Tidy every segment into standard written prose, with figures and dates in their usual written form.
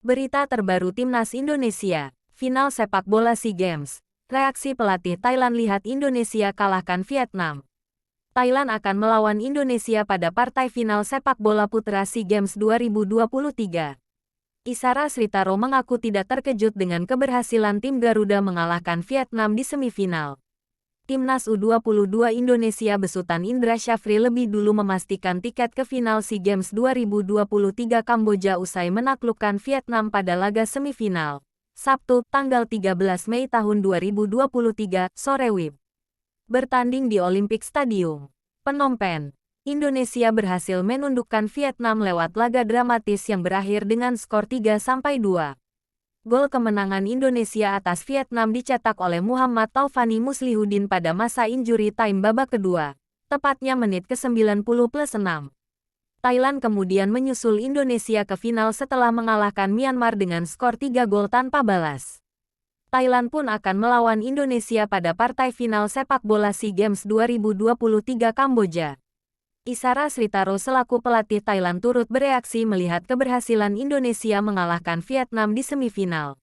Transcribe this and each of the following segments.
Berita terbaru Timnas Indonesia, final sepak bola SEA Games. Reaksi pelatih Thailand lihat Indonesia kalahkan Vietnam. Thailand akan melawan Indonesia pada partai final sepak bola putra SEA Games 2023. Isara Sritaro mengaku tidak terkejut dengan keberhasilan tim Garuda mengalahkan Vietnam di semifinal. Timnas U22 Indonesia besutan Indra Syafri lebih dulu memastikan tiket ke final SEA Games 2023 Kamboja usai menaklukkan Vietnam pada laga semifinal. Sabtu, tanggal 13 Mei tahun 2023, sore WIB. Bertanding di Olympic Stadium, Phnom Penh, Indonesia berhasil menundukkan Vietnam lewat laga dramatis yang berakhir dengan skor 3-2. Gol kemenangan Indonesia atas Vietnam dicetak oleh Muhammad Taufani Muslihuddin pada masa injury time babak kedua, tepatnya menit ke-90+6. Thailand kemudian menyusul Indonesia ke final setelah mengalahkan Myanmar dengan skor 3 gol tanpa balas. Thailand pun akan melawan Indonesia pada partai final sepak bola SEA Games 2023 Kamboja. Isara Sritaro selaku pelatih Thailand turut bereaksi melihat keberhasilan Indonesia mengalahkan Vietnam di semifinal.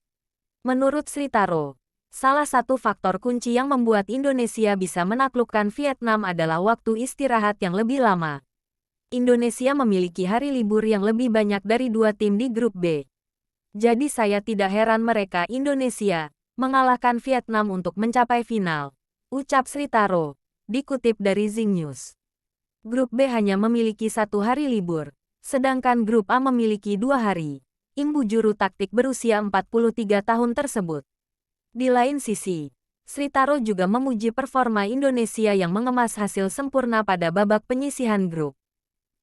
Menurut Sritaro, salah satu faktor kunci yang membuat Indonesia bisa menaklukkan Vietnam adalah waktu istirahat yang lebih lama. Indonesia memiliki hari libur yang lebih banyak dari dua tim di grup B. Jadi saya tidak heran mereka Indonesia mengalahkan Vietnam untuk mencapai final, ucap Sritaro, dikutip dari Zing News. Grup B hanya memiliki satu hari libur, sedangkan Grup A memiliki 2 hari. Imbu juru taktik berusia 43 tahun tersebut. Di lain sisi, Sritaro juga memuji performa Indonesia yang mengemas hasil sempurna pada babak penyisihan grup.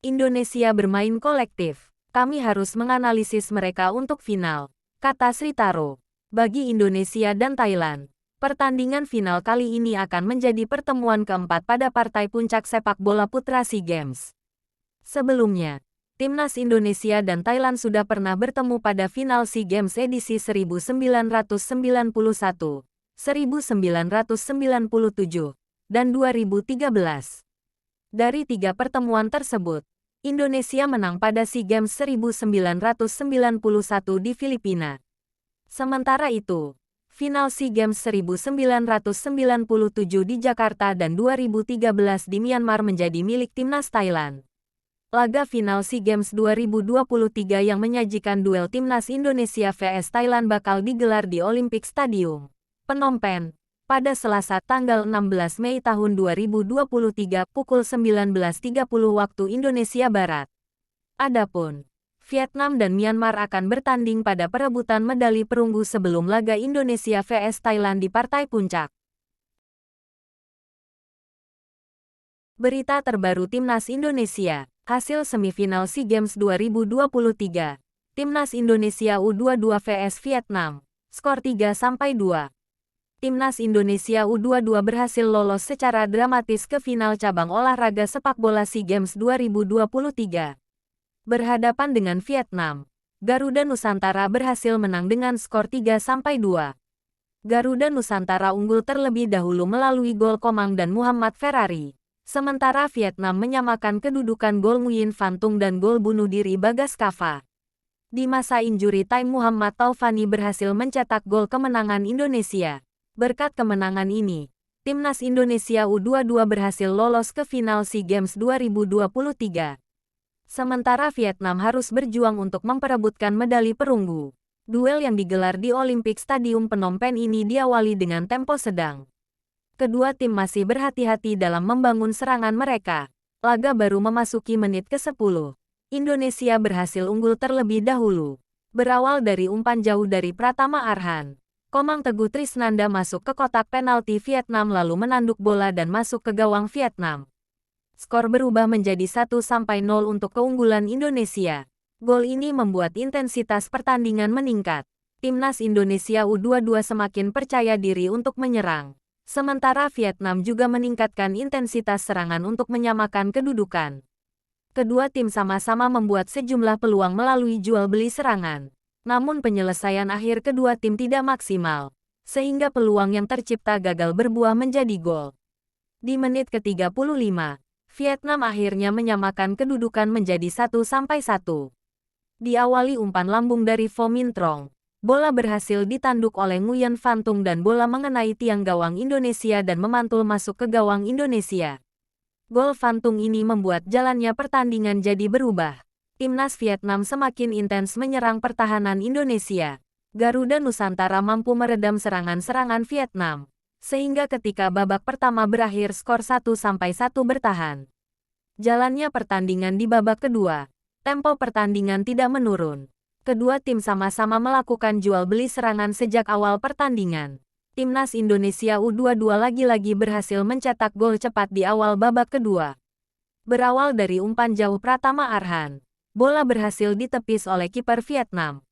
Indonesia bermain kolektif, kami harus menganalisis mereka untuk final, kata Sritaro. Bagi Indonesia dan Thailand, pertandingan final kali ini akan menjadi pertemuan keempat pada partai puncak sepak bola putra SEA Games. Sebelumnya, Timnas Indonesia dan Thailand sudah pernah bertemu pada final SEA Games edisi 1991, 1997, dan 2013. Dari 3 pertemuan tersebut, Indonesia menang pada SEA Games 1991 di Filipina. Sementara itu, final SEA Games 1997 di Jakarta dan 2013 di Myanmar menjadi milik Timnas Thailand. Laga final SEA Games 2023 yang menyajikan duel Timnas Indonesia vs Thailand bakal digelar di Olympic Stadium, Phnom Penh, pada Selasa tanggal 16 Mei tahun 2023 pukul 19.30 waktu Indonesia Barat. Adapun Vietnam dan Myanmar akan bertanding pada perebutan medali perunggu sebelum laga Indonesia vs Thailand di partai puncak. Berita terbaru Timnas Indonesia, hasil semifinal SEA Games 2023. Timnas Indonesia U22 vs Vietnam, skor 3-2. Timnas Indonesia U22 berhasil lolos secara dramatis ke final cabang olahraga sepak bola SEA Games 2023. Berhadapan dengan Vietnam, Garuda Nusantara berhasil menang dengan skor 3-2. Garuda Nusantara unggul terlebih dahulu melalui gol Komang dan Muhammad Ferrari. Sementara Vietnam menyamakan kedudukan gol Nguyen Van Tung dan gol bunuh diri Bagas Kava. Di masa injury time Muhammad Taufani berhasil mencetak gol kemenangan Indonesia. Berkat kemenangan ini, Timnas Indonesia U22 berhasil lolos ke final SEA Games 2023. Sementara Vietnam harus berjuang untuk memperebutkan medali perunggu. Duel yang digelar di Olympic Stadium Phnom Penh ini diawali dengan tempo sedang. Kedua tim masih berhati-hati dalam membangun serangan mereka. Laga baru memasuki menit ke-10. Indonesia berhasil unggul terlebih dahulu. Berawal dari umpan jauh dari Pratama Arhan, Komang Teguh Trisnanda masuk ke kotak penalti Vietnam lalu menanduk bola dan masuk ke gawang Vietnam. Skor berubah menjadi 1-0 untuk keunggulan Indonesia. Gol ini membuat intensitas pertandingan meningkat. Timnas Indonesia U22 semakin percaya diri untuk menyerang. Sementara Vietnam juga meningkatkan intensitas serangan untuk menyamakan kedudukan. Kedua tim sama-sama membuat sejumlah peluang melalui jual beli serangan. Namun penyelesaian akhir kedua tim tidak maksimal, sehingga peluang yang tercipta gagal berbuah menjadi gol. Di menit ke-35, Vietnam akhirnya menyamakan kedudukan menjadi 1-1. Diawali umpan lambung dari Vo Mintrong, bola berhasil ditanduk oleh Nguyen Van Tung dan bola mengenai tiang gawang Indonesia dan memantul masuk ke gawang Indonesia. Gol Van Tung ini membuat jalannya pertandingan jadi berubah. Timnas Vietnam semakin intens menyerang pertahanan Indonesia. Garuda Nusantara mampu meredam serangan-serangan Vietnam, sehingga ketika babak pertama berakhir skor 1-1 bertahan. Jalannya pertandingan di babak kedua. Tempo pertandingan tidak menurun. Kedua tim sama-sama melakukan jual beli serangan sejak awal pertandingan. Timnas Indonesia U22 lagi-lagi berhasil mencetak gol cepat di awal babak kedua. Berawal dari umpan jauh Pratama Arhan, bola berhasil ditepis oleh kiper Vietnam.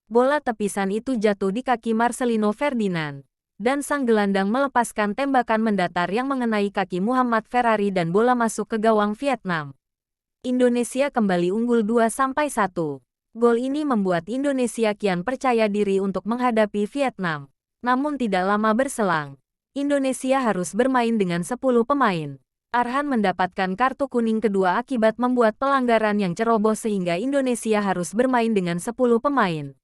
Bola tepisan itu jatuh di kaki Marcelino Ferdinand, dan sang gelandang melepaskan tembakan mendatar yang mengenai kaki Muhammad Ferrari dan bola masuk ke gawang Vietnam. Indonesia kembali unggul 2-1. Gol ini membuat Indonesia kian percaya diri untuk menghadapi Vietnam. Namun tidak lama berselang, Indonesia harus bermain dengan 10 pemain. Arhan mendapatkan kartu kuning kedua akibat membuat pelanggaran yang ceroboh sehingga Indonesia harus bermain dengan 10 pemain.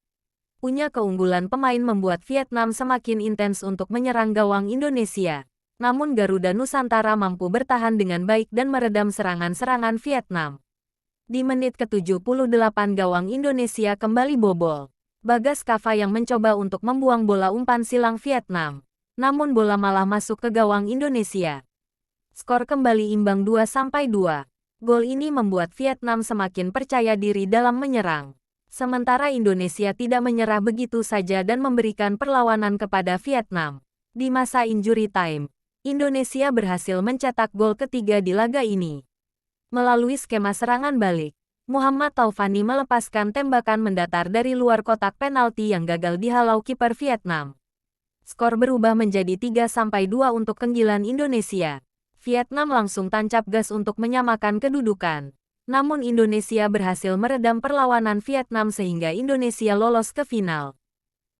Punya keunggulan pemain membuat Vietnam semakin intens untuk menyerang gawang Indonesia. Namun Garuda Nusantara mampu bertahan dengan baik dan meredam serangan-serangan Vietnam. Di menit ke-78 gawang Indonesia kembali bobol. Bagas Kava yang mencoba untuk membuang bola umpan silang Vietnam. Namun bola malah masuk ke gawang Indonesia. Skor kembali imbang 2-2. Gol ini membuat Vietnam semakin percaya diri dalam menyerang. Sementara Indonesia tidak menyerah begitu saja dan memberikan perlawanan kepada Vietnam. Di masa injury time, Indonesia berhasil mencetak gol ketiga di laga ini. Melalui skema serangan balik, Muhammad Taufani melepaskan tembakan mendatar dari luar kotak penalti yang gagal dihalau kiper Vietnam. Skor berubah menjadi 3-2 untuk keunggulan Indonesia. Vietnam langsung tancap gas untuk menyamakan kedudukan. Namun Indonesia berhasil meredam perlawanan Vietnam sehingga Indonesia lolos ke final.